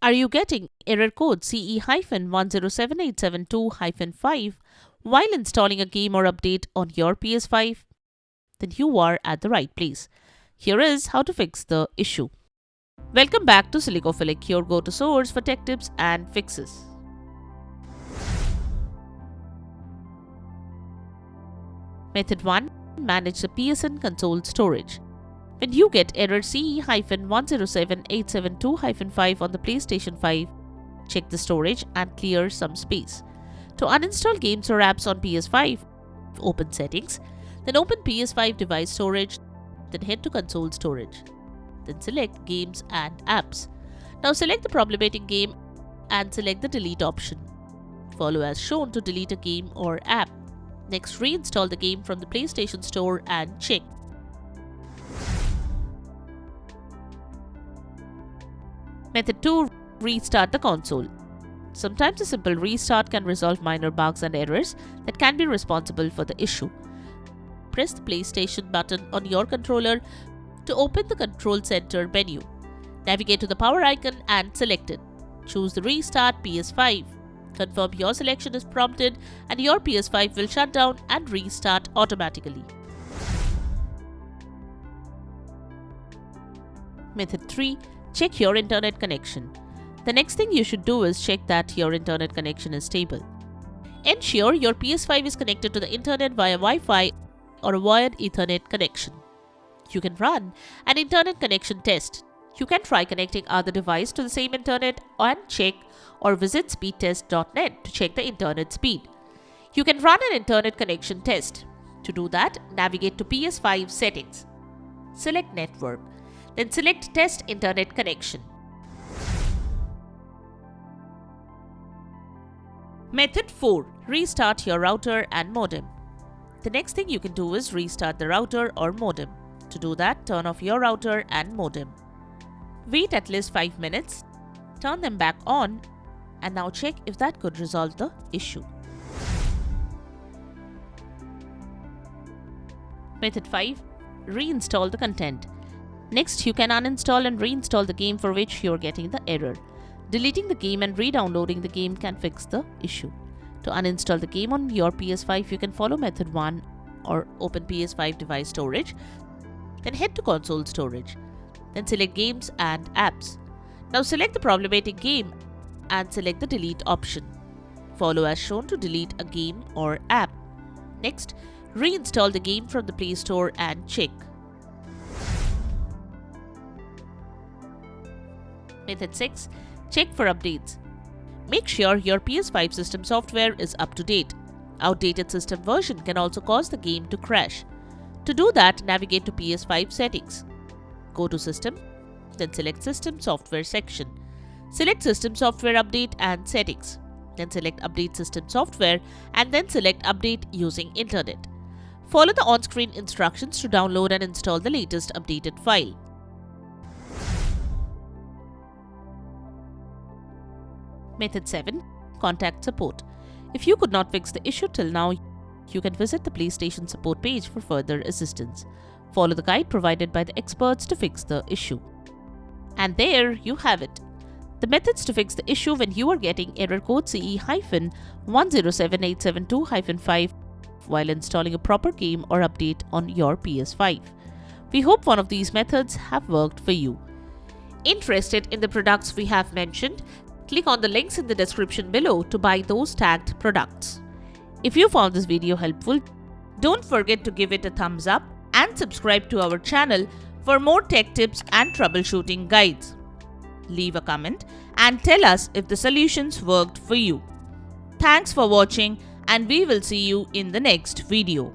Are you getting error code CE-107872-5 while installing a game or update on your PS5? Then you are at the right place. Here is how to fix the issue. Welcome back to Silicophilic, your go-to source for tech tips and fixes. Method 1. Manage the PSN console storage. When you get error CE-107872-5 on the PlayStation 5, check the storage and clear some space. To uninstall games or apps on PS5, open Settings, then open PS5 device storage, then head to console storage. Then select Games and Apps. Now select the problematic game and select the delete option. Follow as shown to delete a game or app. Next, reinstall the game from the PlayStation Store and check. Method 2. Restart the console. Sometimes a simple restart can resolve minor bugs and errors that can be responsible for the issue. Press the PlayStation button on your controller to open the Control Center menu. Navigate to the power icon and select it. Choose the Restart PS5. Confirm your selection is prompted and your PS5 will shut down and restart automatically. Method 3. Check your internet connection. The next thing you should do is check that your internet connection is stable. Ensure your PS5 is connected to the internet via Wi-Fi or a wired Ethernet connection. You can run an internet connection test. You can try connecting other devices to the same internet and check, or visit speedtest.net to check the internet speed. You can run an internet connection test. To do that, navigate to PS5 settings. Select Network. Then select Test Internet Connection. Method 4. Restart your router and modem. The next thing you can do is restart the router or modem. To do that, turn off your router and modem. Wait at least 5 minutes, turn them back on, and now check if that could resolve the issue. Method 5. Reinstall the content. Next, you can uninstall and reinstall the game for which you are getting the error. Deleting the game and re-downloading the game can fix the issue. To uninstall the game on your PS5, you can follow method 1 or open PS5 device storage, then head to console storage. Then select Games and Apps. Now select the problematic game and select the delete option. Follow as shown to delete a game or app. Next, reinstall the game from the Play Store and check. Method 6. Check for updates. Make sure your PS5 system software is up to date. Outdated system version can also cause the game to crash. To do that, navigate to PS5 settings. Go to System, then select System Software section. Select System Software Update and Settings. Then select Update System Software and then select Update using Internet. Follow the on-screen instructions to download and install the latest updated file. Method 7. Contact support. If you could not fix the issue till now, you can visit the PlayStation support page for further assistance. Follow the guide provided by the experts to fix the issue. And there you have it. The methods to fix the issue when you are getting error code CE-107872-5 while installing a proper game or update on your PS5. We hope one of these methods have worked for you. Interested in the products we have mentioned? Click on the links in the description below to buy those tagged products. If you found this video helpful, don't forget to give it a thumbs up and subscribe to our channel for more tech tips and troubleshooting guides. Leave a comment and tell us if the solutions worked for you. Thanks for watching, and we will see you in the next video.